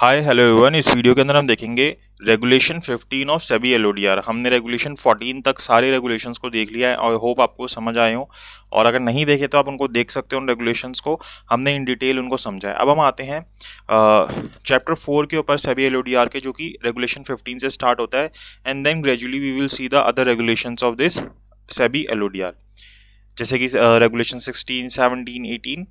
Hi hello everyone. इस video के अंदर हम देखेंगे रेगुलेशन 15 ऑफ सेबी एलओडीआर। हमने रेगुलेशन 14 तक सारे रेगुलेशंस को देख लिया है और होप आपको समझ आए हो, और अगर नहीं देखे तो आप उनको देख सकते हो। उन रेगुलेशंस को हमने इन डिटेल उनको समझा है। अब हम आते हैं चैप्टर 4 के ऊपर सेबी एलओडीआर के, जो कि रेगुलेशन 15 से स्टार्ट होता है, and then gradually we will see the other regulations of this SEBI LODR, जैसे कि रेगुलेशन 16, 17, 18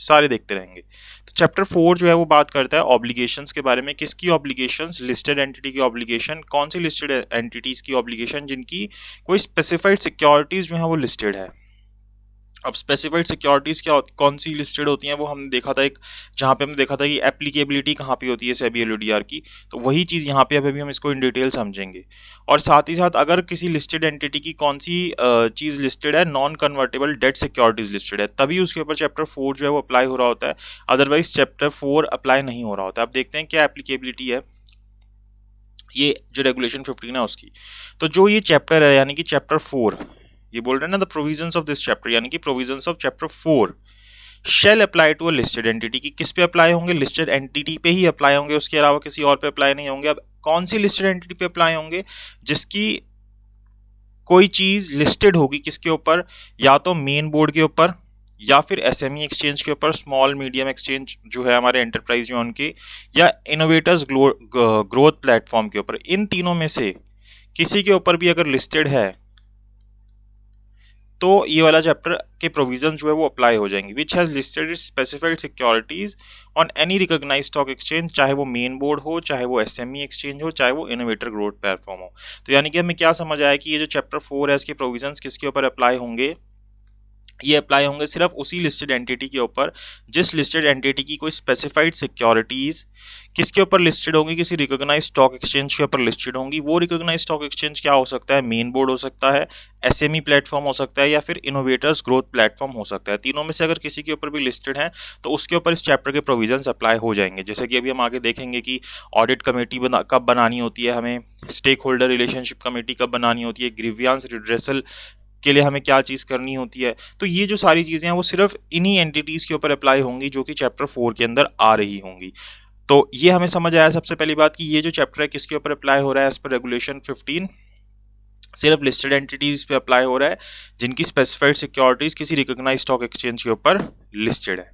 सारे देखते रहेंगे। तो चैप्टर 4 जो है वो बात करता है ऑब्लिगेशंस के बारे में। किसकी ऑब्लिगेशंस? लिस्टेड एंटिटी की ऑब्लिगेशन। कौन सी लिस्टेड एंटिटीज की ऑब्लिगेशन? जिनकी कोई स्पेसिफाइड सिक्योरिटीज जो है वो लिस्टेड है। अब स्पेसिफाइड सिक्योरिटीज क्या कौन सी लिस्टेड होती हैं वो हमने देखा था, एक जहाँ पे हमने देखा था कि एप्लीकेबिलिटी कहाँ पे होती है सेबी एलओडीआर की। तो वही चीज़ यहाँ पे अभी हम इसको इन डिटेल समझेंगे। और साथ ही साथ अगर किसी लिस्टेड एंटिटी की कौन सी चीज़ लिस्टेड है, non convertible debt securities listed है, तभी उसके ऊपर चैप्टर 4 जो है वो अप्लाई हो रहा होता है। अदरवाइज चैप्टर 4 अप्लाई नहीं हो रहा होता। अब देखते हैं क्या एप्लीकेबिलिटी है ये जो रेगुलेशन 15 है उसकी। तो जो ये चैप्टर है यानी कि चैप्टर 4, ये बोल रहे हैं ना, the provisions of this chapter, यानी कि provisions of chapter 4 shall apply to a listed entity. की किस पे अप्लाई होंगे? लिस्टेड एंटिटी पे ही अप्लाई होंगे, उसके अलावा किसी और पे अप्लाई नहीं होंगे। अब कौन सी लिस्टेड एंटिटी पे अप्लाई होंगे? जिसकी कोई चीज लिस्टेड होगी किसके ऊपर? या तो मेन बोर्ड के ऊपर, या फिर एसएमई एक्सचेंज के ऊपर, स्मॉल मीडियम एक्सचेंज जो है हमारे एंटरप्राइज जो उनके, या इनोवेटर्स ग्रोथ प्लेटफॉर्म के ऊपर। इन तीनों में से किसी के ऊपर भी अगर लिस्टेड है तो ये वाला चैप्टर के प्रोविजन जो है वो अप्लाई हो जाएंगे। Which has listed specified securities on any recognised stock exchange, चाहे वो मेन बोर्ड हो, चाहे वो एसएमई एक्सचेंज हो, चाहे वो इनोवेटर ग्रोथ प्लेटफॉर्म हो। तो यानी कि हमें क्या समझ आया कि ये जो चैप्टर 4 है इसके प्रोविजन किसके ऊपर अप्लाई होंगे? ये अप्लाई होंगे सिर्फ उसी लिस्टेड एंटिटी के ऊपर जिस लिस्टेड एंटिटी की कोई स्पेसिफाइड सिक्योरिटीज किसके ऊपर लिस्टेड होंगी? किसी रिकॉग्नाइज्ड स्टॉक एक्सचेंज के ऊपर लिस्टेड होंगी। वो रिकॉग्नाइज्ड स्टॉक एक्सचेंज क्या हो सकता है? मेन बोर्ड हो सकता है, एसएमई प्लेटफॉर्म हो सकता है, या फिर इनोवेटर्स ग्रोथ प्लेटफॉर्म हो सकता है। तीनों में से अगर किसी के ऊपर भी लिस्टेड है तो उसके ऊपर इस चैप्टर के प्रोविजंस अप्लाई हो जाएंगे। जैसे कि अभी हम आगे देखेंगे कि ऑडिट कमेटी कब बनानी होती है हमें, स्टेक होल्डर रिलेशनशिप कमेटी कब बनानी होती है, ग्रीवियंस रिड्रेसल के लिए हमें क्या चीज़ करनी होती है। तो ये जो सारी चीज़ें हैं वो सिर्फ इन्हीं एंटिटीज़ के ऊपर अप्लाई होंगी जो कि चैप्टर 4 के अंदर आ रही होंगी। तो ये हमें समझ आया सबसे पहली बात कि ये जो चैप्टर है किसके ऊपर अप्लाई हो रहा है एज पर रेगुलेशन 15, सिर्फ लिस्टेड एंटिटीज पे अप्लाई हो रहा है जिनकी स्पेसिफाइड सिक्योरिटीज किसी रिकॉग्नाइज्ड स्टॉक एक्सचेंज के ऊपर लिस्टेड है।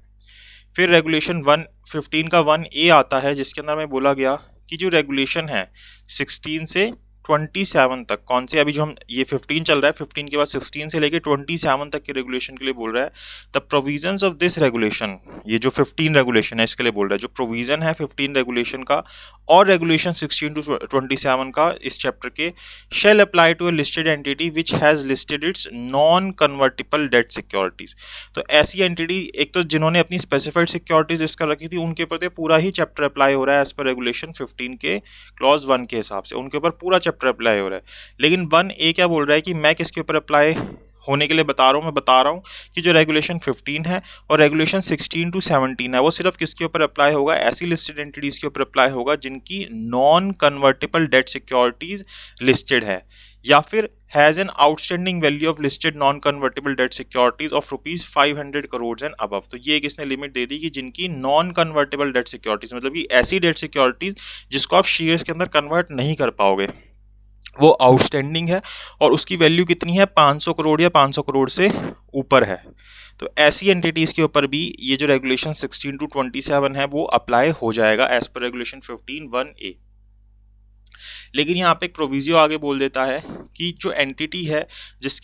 फिर रेगुलेशन 15 का 1A आता है, जिसके अंदर में बोला गया कि जो रेगुलेशन है 16 से 27 तक, कौन से, अभी जो हम ये 15 चल रहा है, 15 के बाद 16 से लेके 27 तक के रेगुलेशन के लिए बोल रहा है। The provisions of this regulation, ये जो 15 रेगुलेशन है इसके लिए बोल रहा है, जो प्रोविजन है 15 रेगुलेशन का और रेगुलेशन 16 टू 27 का इस चैप्टर के, shall apply to a listed entity which has listed its non convertible debt securities. तो ऐसी एंटिटी, एक तो जिन्होंने अपनी स्पेसिफाइड सिक्योरिटीज इसका रखी थी उनके ऊपर पूरा ही चैप्टर अप्लाई हो रहा है एज पर रेगुलेशन 15 के क्लॉज 1 के हिसाब से, उनके ऊपर पूरा चैप्टर अप्लाई हो रहा है। लेकिन 1A क्या बोल रहा है कि मैं किसके ऊपर अप्लाई होने के लिए बता रहा हूँ? मैं बता रहा हूँ कि जो रेगुलेशन 15 है और रेगुलेशन 16 टू 17 है वो सिर्फ किसके ऊपर अप्लाई होगा? ऐसी लिस्टेड एंटिटीज के ऊपर अप्लाई होगा जिनकी non convertible debt securities listed है, या फिर has an outstanding value of listed non convertible debt securities of ₹500 crore and above. तो ये किसने लिमिट दे दी कि जिनकी नॉन कन्वर्टेबल डेट सिक्योरिटीज, मतलब कि ऐसी डेट सिक्योरिटीज जिसको आप शेयर्स के अंदर कन्वर्ट नहीं कर पाओगे, वो आउटस्टैंडिंग है और उसकी वैल्यू कितनी है? 500 करोड़ या 500 करोड़ से ऊपर है। तो ऐसी एंटिटीज के ऊपर भी ये जो रेगुलेशन 16 टू 27 है वो अप्लाई हो जाएगा एज पर रेगुलेशन 15 1A। लेकिन यहाँ पे एक प्रोविजियो आगे बोल देता है कि जो एंटिटी है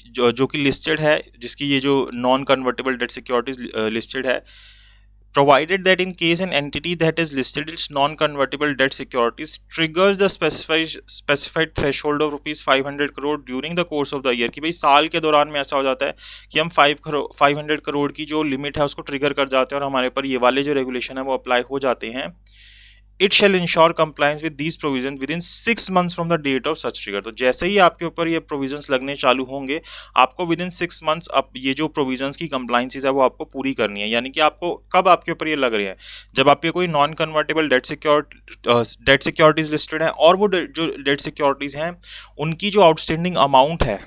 जो कि लिस्टेड है, जिसकी ये जो non convertible debt securities listed है, provided that in case an entity that is listed its non-convertible debt securities triggers the specified threshold of ₹500 crore during the course of the year, कि भाई साल के दौरान में ऐसा हो जाता है कि हम 500 करोड़ की जो लिमिट है उसको ट्रिगर कर जाते हैं और हमारे ऊपर ये वाले जो रेगुलेशन है वो अप्लाई हो जाते हैं। It shall ensure compliance with these provision within 6 months from the date of such trigger. तो जैसे ही आपके ऊपर ये प्रोविजंस लगने चालू होंगे आपको विद इन 6 months अब ये जो प्रोविजंस की कंप्लायंसेस है वो आपको पूरी करनी है। यानी कि आपको कब आपके ऊपर ये लग रहे हैं? जब आपके कोई non convertible debt securities listed है और वो जो डेट सिक्योरिटीज हैं उनकी जो आउटस्टैंडिंग अमाउंट है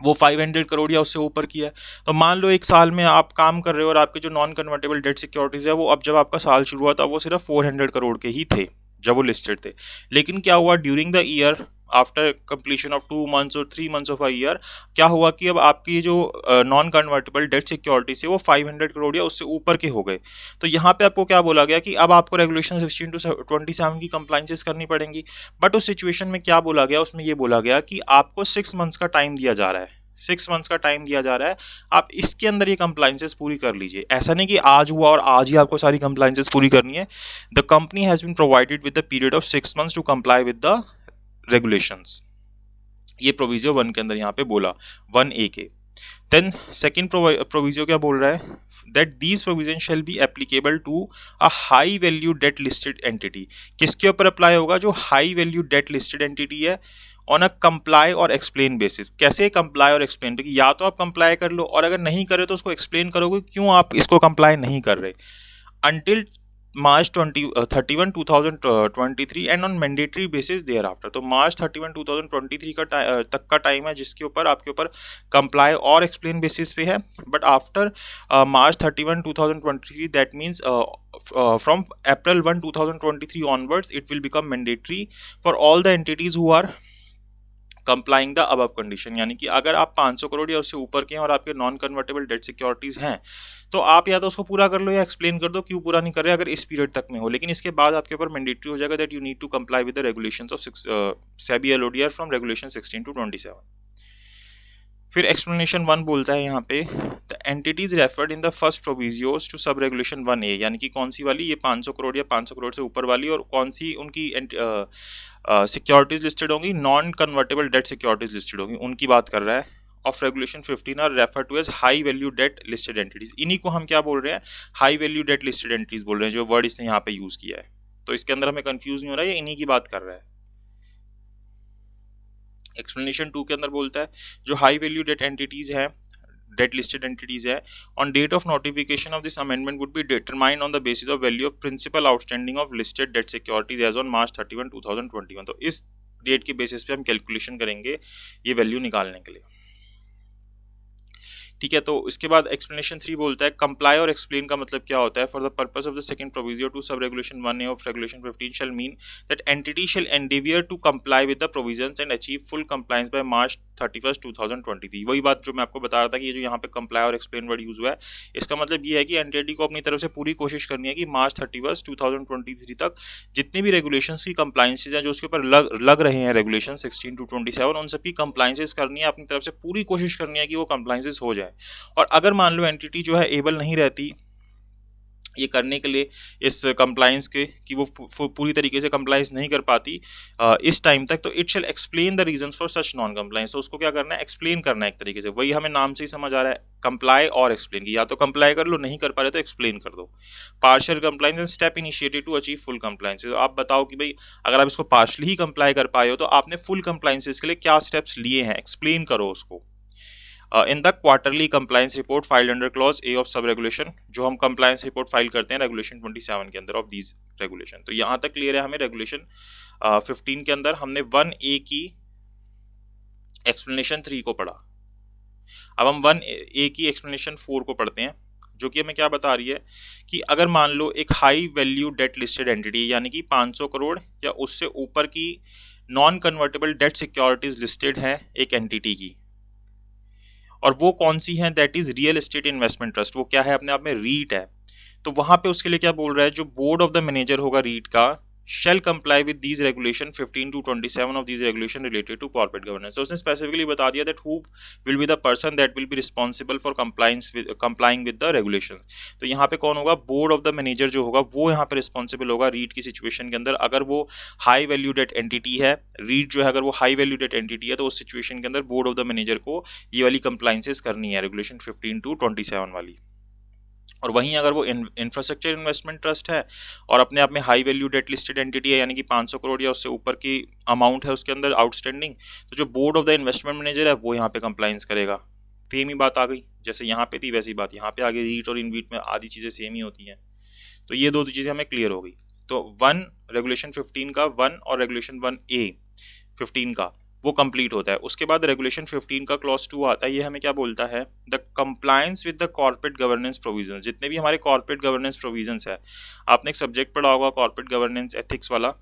वो 500 करोड़ या उससे ऊपर की है। तो मान लो एक साल में आप काम कर रहे हो और आपके जो नॉन कन्वर्टेबल डेट सिक्योरिटीज है वो, अब जब आपका साल शुरू हुआ था वो सिर्फ 400 करोड़ के ही थे जब वो लिस्टेड थे। लेकिन क्या हुआ during the year, after completion of 2 months और 3 मंथ्स ऑफ अ ईयर, क्या हुआ कि अब आपकी जो नॉन कन्वर्टेबल डेट सिक्योरिटीज है वो 500 करोड़ या उससे ऊपर के हो गए। तो यहाँ पे आपको क्या बोला गया कि अब आपको रेगुलेशन 16 to 27 की कंप्लाइंसेस करनी पड़ेंगी। बट उस सिचुएशन में क्या बोला गया, उसमें ये बोला गया कि आपको 6 मंथ्स का टाइम दिया जा रहा है। 6 मंथ्स का टाइम दिया जा रहा है, आप इसके अंदर ये कंप्लाइंसेस पूरी कर लीजिए। ऐसा नहीं कि आज हुआ और आज ही आपको सारी कंप्लाइंसेस पूरी करनी है। The company has been provided with the period of 6 months to comply with the regulations. ये प्रोविजो 1 के अंदर यहाँ पे बोला, 1A के। देन सेकेंड प्रोविजो क्या बोल रहा है, that these provision shall be applicable to a high value debt listed entity. किसके ऊपर अप्लाई होगा, जो high value debt listed entity है, on a comply or explain basis. कैसे कंप्लाई और एक्सप्लेन, क्योंकि या तो आप कंप्लाई कर लो और अगर नहीं करे तो उसको एक्सप्लेन करोगे क्यों आप इसको कंप्लाई नहीं कर रहे, until March 31 2023 and on mandatory basis thereafter. तो March 31 2023 का तक का टाइम है जिसके ऊपर आपके ऊपर कंप्लाई और एक्सप्लेन बेसिस पे है। But after March 31 2023 that means from April 1 2023 onwards it will become mandatory for all the entities who are complying the above condition. यानी कि अगर आप 500 करोड़ या उससे ऊपर के हैं और आपके नॉन कन्वर्टेबल डेट सिक्योरिटीज हैं तो आप या तो उसको पूरा कर लो या एक्सप्लेन कर दो क्यों पूरा नहीं कर रहे अगर इस पीरियड तक में हो। लेकिन इसके बाद आपके ऊपर मैंडेटरी हो जाएगा that you need to comply with the regulations of SEBI LODR from regulation 16 to 27। फिर एक्सप्लेनेशन 1 बोलता है यहाँ पे, the entities referred in the first provisos to sub regulation 1A। यानी कि कौन सी वाली, ये 500 करोड़ या 500 करोड़ से ऊपर वाली, और कौन सी उनकी सिक्योरिटीज लिस्टेड होंगी, non convertible debt securities listed होंगी, उनकी बात कर रहा है। Of regulation 15 are refer to as high value debt listed entities. इन्हीं को हम क्या बोल रहे हैं, high value debt listed entities बोल रहे हैं, जो वर्ड इसने यहाँ पे यूज किया है। तो इसके अंदर हमें कंफ्यूज नहीं हो रहा है, ये इन्हीं की बात कर रहा है। एक्सप्लेनेशन 2 के अंदर बोलता है जो हाई वैल्यू डेट एंटिटीज है, डेट लिस्टेड एंटिटीज है, on date of notification of this amendment would be determined on the basis of value of principal outstanding of listed debt securities as on March 31 2021। तो इस date के basis पे हम calculation करेंगे ये value निकालने के लिए। ठीक है, तो इसके बाद एक्सप्लेनेशन 3 बोलता है कंप्लाई और एक्सप्लेन का मतलब क्या होता है। For the purpose of the second provision to sub regulation 1A of regulation 15 shall mean that entity shall endeavour to comply with the provisions and achieve full compliance by March 31 2023। वही बात जो मैं आपको बता रहा था कि ये जो यहाँ पे comply or explain word use हुआ है, इसका मतलब ये है कि एंटिटी को अपनी तरफ से पूरी कोशिश करनी है कि March 31 2023 तक जितनी भी रेगुलेशंस की कंप्लायंसेज हैं जो उसके ऊपर लग रहे हैं रेगुलेशन 16 to 27, उन सबकी कंप्लायंसेज करनी है, अपनी तरफ से पूरी कोशिश करनी है कि वो कंप्लायंसेज हो जाए। और अगर मान लो एंटिटी जो है एबल नहीं रहती ये करने के लिए इस कंप्लायंस के, कि वो पूरी तरीके से कंप्लायंस नहीं कर पाती इस टाइम तक, तो it shall explain the reasons for such non compliance. तो उसको क्या करना है, एक्सप्लेन करना है एक तरीके से। वही हमें नाम से ही समझ आ रहा है, कंप्लाई और एक्सप्लेन की, या तो कंप्लाई कर लो, नहीं कर पा रहे तो एक्सप्लेन कर दो। Partial compliance and step initiated to achieve full compliance. तो आप बताओ कि भाई अगर आप इसको पार्शली ही कंप्लाई कर पाए हो तो आपने फुल कंप्लायंसेस के लिए क्या स्टेप्स लिए हैं, एक्सप्लेन करो उसको। In the quarterly compliance report filed under clause A of sub regulation, जो हम कंप्लायंस रिपोर्ट फाइल करते हैं रेगुलेशन 27 के अंदर ऑफ दीज रेगुलेशन। तो यहाँ तक क्लियर है हमें। रेगुलेशन 15 के अंदर हमने 1A की एक्सप्लेनेशन 3 को पढ़ा। अब हम 1A की एक्सप्लेनेशन 4 को पढ़ते हैं, जो कि हमें क्या बता रही है कि अगर मान लो एक high value debt listed entity यानी कि 500 करोड़ या उससे ऊपर की non convertible debt securities listed है एक एंटिटी की, और वो कौन सी है, that is real estate investment trust. वो क्या है, अपने आप में रीट है। तो वहां पे उसके लिए क्या बोल रहा है, जो बोर्ड ऑफ द मैनेजर होगा रीट का, shall comply with these regulation 15 to 27 of these regulation related to corporate governance. तो उसने स्पेसिफिकली बता दिया that who will be the person that will be responsible for complying with the regulation. तो यहाँ पे कौन होगा, बोर्ड ऑफ द मैनेजर जो होगा वो यहाँ पे रिस्पॉन्सिबल होगा रीट की सिचुएशन के अंदर। अगर वो हाई वैल्यू डेट एंटिटी है, रीट जो है अगर वो हाई वैल्यू डेट एंटिटी है, तो उस सिचुएशन के अंदर बोर्ड ऑफ द मैनेजर को ये वाली कंप्लाइंसेस करनी है रेगुलेशन 15 to 27 वाली। और वहीं अगर वो इंफ्रास्ट्रक्चर इन्वेस्टमेंट ट्रस्ट है और अपने आप में high value debt listed entity है, यानी कि 500 करोड़ या उससे ऊपर की अमाउंट है उसके अंदर आउटस्टैंडिंग, तो जो board of the investment manager है वो यहाँ पे कंप्लाइंस करेगा। सेम ही बात आ गई, जैसे यहाँ पे थी वैसी बात यहाँ पे आ गई। रीट और इनवीट में आधी चीज़ें सेम ही होती हैं। तो ये दो चीज़ें हमें क्लियर हो गई। तो 1 रेगुलेशन 15 का 1 और रेगुलेशन 1A 15 का वो कंप्लीट होता है। उसके बाद रेगुलेशन 15 का क्लॉज 2 आता है। ये हमें क्या बोलता है, the compliance with the corporate governance provisions. जितने भी हमारे कॉर्पोरेट गवर्नेंस प्रोविजंस है, आपने एक सब्जेक्ट पढ़ा होगा कॉर्पोरेट गवर्नेंस एथिक्स वाला,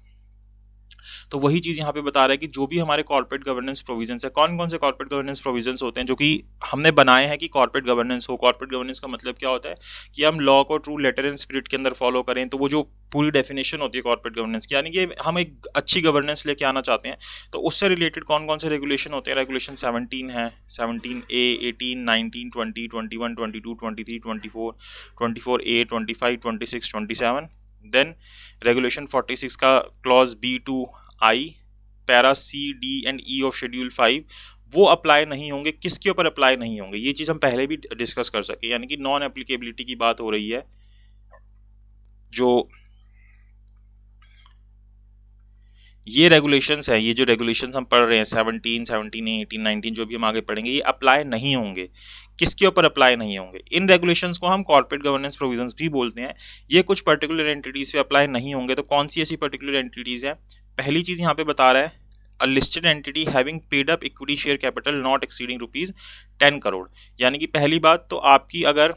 तो वही चीज यहाँ पे बता रहा है कि जो भी हमारे कॉर्पोरेट गवर्नेंस प्रोविजंस है, कौन कौन से कॉर्पोरेट गवर्नेंस प्रोविजंस होते हैं जो कि हमने बनाए हैं कि कॉर्पोरेट गवर्नेंस हो। कॉर्पोरेट गवर्नेंस का मतलब क्या होता है कि हम लॉ को ट्रू लेटर एंड स्पिरिट के अंदर फॉलो करें। तो वो जो पूरी डेफिनेशन होती है कॉर्पोरेट गवर्नेंस की, यानी कि हम एक अच्छी गवर्नेंस लेके आना चाहते हैं, तो उससे रिलेटेड कौन कौन से रेगुलेशन होते हैं। रेगुलेशन 17 है, 17A, 18, 19, 20, 21, 22, 23, 24, 24A, 25, 26, 27। देन रेगुलेशन 46 का clause B to I, para C, D and E of schedule 5 वो अप्लाई नहीं होंगे। किसके ऊपर अप्लाई नहीं होंगे, ये चीज हम पहले भी डिस्कस कर सके, यानी कि नॉन एप्लीकेबिलिटी की बात हो रही है। जो ये रेगुलेशंस है, ये जो रेगुलेशंस हम पढ़ रहे हैं 17, 17A, 18, 19 जो भी हम आगे पढ़ेंगे, ये अप्लाई नहीं होंगे। किसके ऊपर अप्लाई नहीं होंगे, इन रेगुलेशंस को हम कॉर्पोरेट गवर्नेंस प्रोविजंस भी बोलते हैं। ये कुछ पर्टिकुलर एंटिटीज पे अप्लाई नहीं होंगे। तो कौन सी ऐसी पर्टिकुलर एंटिटीज है, पहली चीज यहाँ पे बता रहा है, a listed entity having paid up equity share capital not exceeding ₹10 crore. यानी कि पहली बात तो आपकी अगर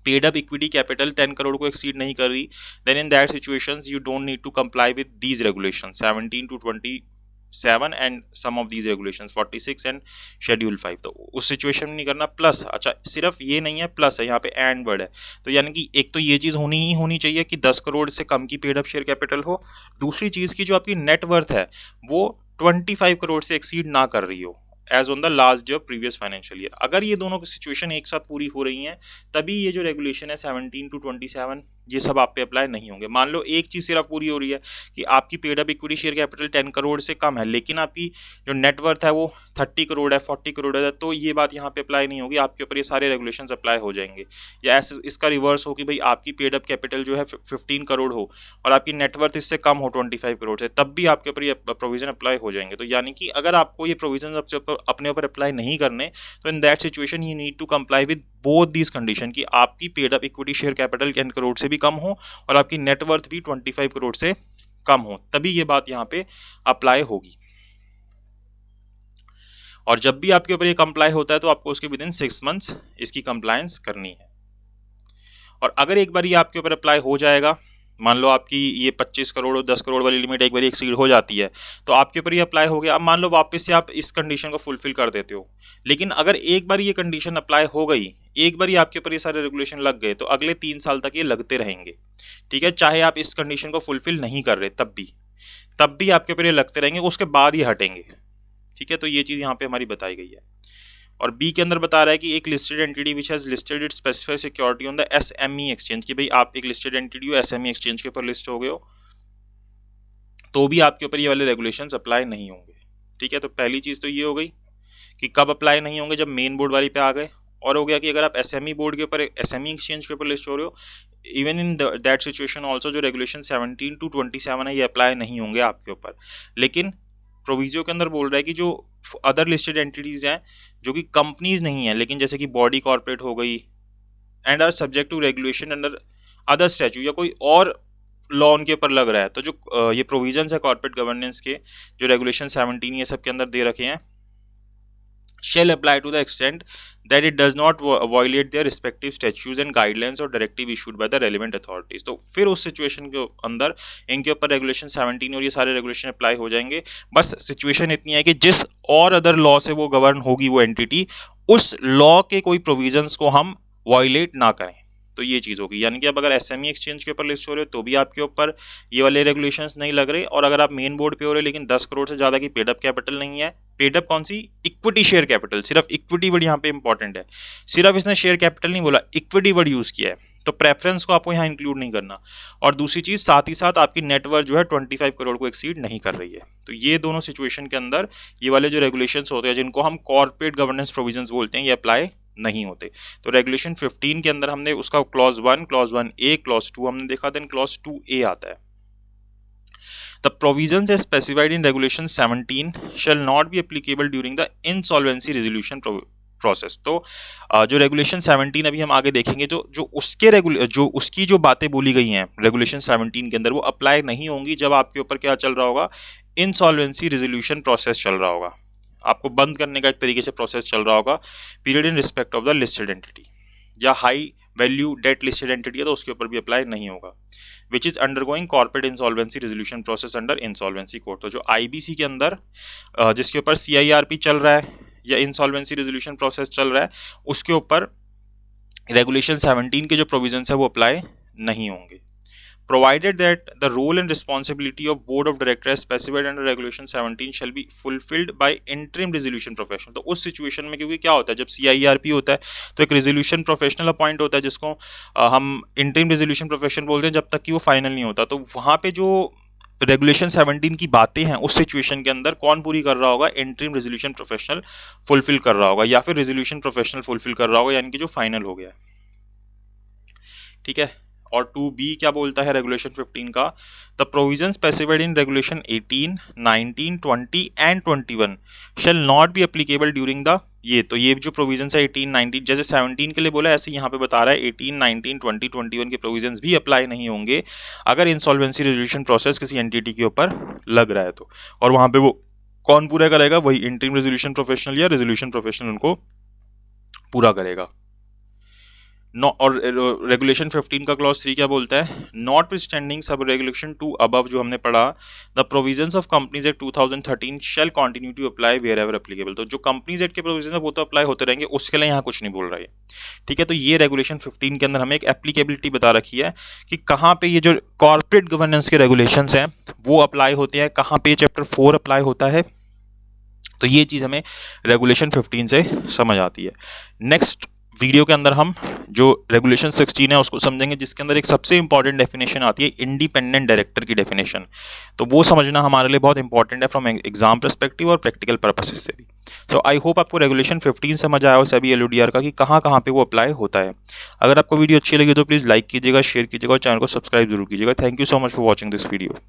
paid up equity capital 10 crore को एक्सीड नहीं कर रही, then in that situations you don't need to comply with these regulations 17 to 27 and some of these regulations 46 and schedule 5। तो उस सिचुएशन में नहीं करना। प्लस, अच्छा सिर्फ ये नहीं है, प्लस है यहाँ पे, एंड वर्ड है। तो यानी कि एक तो ये चीज होनी चाहिए कि 10 करोड़ से कम की पेड अप शेयर कैपिटल हो। दूसरी चीज की जो आपकी नेट वर्थ है वो 25 करोड़ से एक्सीड ना कर रही हो as on the last day of previous financial year. अगर ये दोनों की सिचुएशन एक साथ पूरी हो रही हैं, तभी ये जो रेगुलेशन है 17 to 27 ये सब आप पे अप्लाई नहीं होंगे। मान लो एक चीज सिर्फ पूरी हो रही है कि आपकी paid up equity share capital 10 crore से कम है, लेकिन आपकी जो नेटवर्थ है वो 30 करोड़ है, 40 करोड़ है, तो ये बात यहाँ पे अप्लाई नहीं होगी, आपके ऊपर ये सारे रेगुलेशंस अप्लाई हो जाएंगे। या ऐसे इसका रिवर्स हो कि भाई आपकी पेड अप कैपिटल जो है 15 करोड़ हो और आपकी नेटवर्थ इससे कम हो 25 करोड़ से, तब भी आपके ऊपर ये प्रोविजन अप्लाई हो जाएंगे। तो यानी कि अगर आपको ये प्रोविजन अपने ऊपर अप्लाई नहीं करने, तो in that situation you need to comply with both these condition कि आपकी paid up equity share capital 10 crore से भी कम हो और आपकी नेटवर्थ भी 25 करोड़ से कम हो, तभी ये बात यहाँ पे अप्लाई होगी। और जब भी आपके ऊपर ये कंप्लाई होता है तो आपको उसके विद इन 6 मंथ्स इसकी कंप्लायंस करनी है। और अगर एक बार ये आपके ऊपर अप्लाई हो जाएगा, मान लो आपकी ये 25 करोड़ और 10 करोड़ वाली लिमिट एक बार एक्सीड हो जाती है, तो आपके ऊपर ये अप्लाई हो गया। अब मान लो वापस से आप इस कंडीशन को फुलफिल कर देते हो, लेकिन अगर एक बार ये कंडीशन अप्लाई हो गई, एक बार ये आपके ऊपर ये सारे रेगुलेशन लग गए, तो अगले 3 साल तक ये लगते रहेंगे। ठीक है, चाहे आप इस कंडीशन को फुलफिल नहीं कर रहे तब भी आपके ऊपर ये लगते रहेंगे, उसके बाद ये हटेंगे। ठीक है, तो ये चीज यहाँ पे हमारी बताई गई है। और बी के अंदर बता रहा है कि एक listed entity which has listed it specified security on the SME exchange, कि भाई आप एक लिस्टेड एंटिटी हो, एसएमई एक्सचेंज के ऊपर लिस्ट हो गए हो, तो भी आपके ऊपर ये वाले रेगुलेशंस अप्लाई नहीं होंगे। ठीक है, तो पहली चीज तो ये हो गई कि कब अप्लाई नहीं होंगे, जब मेन बोर्ड वाली पे आ गए। और हो गया कि अगर आप एसएमई बोर्ड के ऊपर, एसएमई एक्सचेंज के ऊपर लिस्ट हो रहे हो, even in that situation also जो रेगुलेशन 17 to 27 है ये अप्लाई नहीं होंगे आपके ऊपर। लेकिन प्रोविजो के अंदर बोल रहा है कि जो अदर लिस्टेड एंटिटीज हैं जो कि कंपनीज नहीं है, लेकिन जैसे कि बॉडी कॉर्पोरेट हो गई and are subject to regulation under other statute, या कोई और लॉ उनके ऊपर लग रहा है, तो जो ये प्रोविजंस है कॉर्पोरेट गवर्नेंस के, जो रेगुलेशन 17 ये सब के अंदर दे रखे हैं, shall apply to the extent that it does not violate their respective statutes and guidelines or directive issued by the relevant authorities। तो फिर उस सिचुएशन के अंदर इनके ऊपर रेगुलेशन 17 और ये सारे रेगुलेशन अप्लाई हो जाएंगे। बस सिचुएशन इतनी है कि जिस और अदर लॉ से वो गवर्न होगी वो एंटिटी, उस लॉ के कोई प्रोविजंस को हम वायलेट ना करें, तो ये चीज होगी। यानी कि अब अगर एसएमई एक्सचेंज के ऊपर लिस्ट हो रहे हो तो भी आपके ऊपर ये वाले रेगुलेशंस नहीं लग रहे, और अगर आप मेन बोर्ड पे हो रहे हो लेकिन 10 करोड़ से ज्यादा की पेड अप कैपिटल नहीं है, पेड अप कौन सी, इक्विटी शेयर कैपिटल, सिर्फ इक्विटी वर्ड यहाँ पे इंपॉर्टेंट है, सिर्फ इसने शेयर कैपिटल नहीं बोला, इक्विटी वर्ड यूज किया है, तो प्रेफरेंस को आपको यहाँ इंक्लूड नहीं करना। और दूसरी चीज साथ ही साथ आपकी नेटवर्थ जो है 25 करोड़ को एक्सीड नहीं कर रही है। तो ये दोनों सिचुएशन के अंदर ये वाले जो रेगुलेशंस होते हैं जिनको हम कॉर्पोरेट गवर्नेंस प्रोविजंस बोलते हैं, ये अप्लाई नहीं होते। तो रेगुलेशन 15 के अंदर हमने उसका क्लॉज 1, क्लॉज 1A, क्लॉज 2 हमने देखा, देन क्लॉज 2A आता है। The provisions as specified in regulation 17 shall not be applicable during the insolvency resolution process. तो जो रेगुलेशन 17 अभी हम आगे देखेंगे, जो उसकी जो बातें बोली गई हैं रेगुलेशन 17 के अंदर, वो अप्लाई नहीं होंगी जब आपके ऊपर क्या चल रहा होगा, इंसॉल्वेंसी रेजोल्यूशन प्रोसेस चल रहा होगा, आपको बंद करने का एक तरीके से प्रोसेस चल रहा होगा, period in respect of the listed entity, या high value debt listed entity है तो उसके ऊपर भी अप्लाई नहीं होगा, which is undergoing corporate insolvency resolution process under insolvency code. तो जो आईबीसी के अंदर जिसके ऊपर सीआईआरपी चल रहा है या इंसॉल्वेंसी रेजोल्यूशन प्रोसेस चल रहा है, उसके ऊपर रेगुलेशन 17 के जो प्रोविजंस है वो अप्लाई नहीं होंगे, provided that the role and responsibility of board of directors as specified under regulation 17 shall be fulfilled by interim resolution professional। तो उस सिचुएशन में, क्योंकि क्या होता है जब CIRP होता है तो एक रेजोल्यूशन प्रोफेशनल अपॉइंट होता है जिसको हम इंटरिम रेजोल्यूशन प्रोफेशनल बोलते हैं जब तक कि वो फाइनल नहीं होता। तो वहाँ पे जो रेगुलेशन 17 की बातें हैं उस सिचुएशन के अंदर कौन पूरी कर रहा होगा, इंटरिम रेजोल्यूशन प्रोफेशनल फुलफिल कर रहा होगा, या फिर रेजोल्यूशन प्रोफेशनल फुलफिल कर रहा होगा, यानी कि जो फाइनल हो गया है, ठीक है। और 2B क्या बोलता है रेगुलेशन 15 का, the provision specified in regulation 18, 19, 20 and 21 shall not be applicable during the, ये जो प्रोविजन है 18, 19, जैसे 17 के लिए बोला ऐसे यहाँ पे बता रहा है 18, 19, 20, 21 के प्रोविजन भी अप्लाई नहीं होंगे अगर इंसॉल्वेंसी रेजोल्यूशन प्रोसेस किसी एंटिटी के ऊपर लग रहा है तो। और वहाँ पे वो कौन पूरा करेगा, वही इंटरिम रेजोल्यूशन प्रोफेशनल या रेजोल्यूशन प्रोफेशनल उनको पूरा करेगा। और रेगुलेशन 15 का क्लॉज 3 क्या बोलता है, not standing sub regulation 2 above जो हमने पढ़ा, the provisions of companies act 2013 shall continue to apply wherever applicable. तो जो कंपनीज एक्ट के प्रोविजन है वो तो अप्लाई होते रहेंगे, उसके लिए यहाँ कुछ नहीं बोल रहा है, ठीक है। तो ये रेगुलेशन 15 के अंदर हमें एक एप्लीकेबिलिटी बता रखी है कि कहाँ पे ये जो कॉर्पोरेट गवर्नेंस के रेगुलेशंस हैं वो अप्लाई होते हैं, कहाँ पे चैप्टर 4 अप्लाई होता है। तो ये चीज़ हमें रेगुलेशन 15 से समझ आती है। नेक्स्ट वीडियो के अंदर हम जो रेगुलेशन 16 है उसको समझेंगे, जिसके अंदर एक सबसे इंपॉर्टेंट डेफिनेशन आती है इंडिपेंडेंट डायरेक्टर की डेफिनेशन। तो वो समझना हमारे लिए बहुत इंपॉर्टेंट है फ्रॉम एग्जाम पर्सपेक्टिव और प्रैक्टिकल पर्पसेस से भी। तो आई होप आपको रेगुलेशन 15 समझ आया हो सभी LODR का कि कहाँ कहाँ पे वो अप्लाई होता है। अगर आपको वीडियो अच्छी लगी तो प्लीज़ लाइक कीजिएगा, शेयर कीजिएगा और चैनल को सब्सक्राइब जरूर कीजिएगा। Thank you so much for watching this video.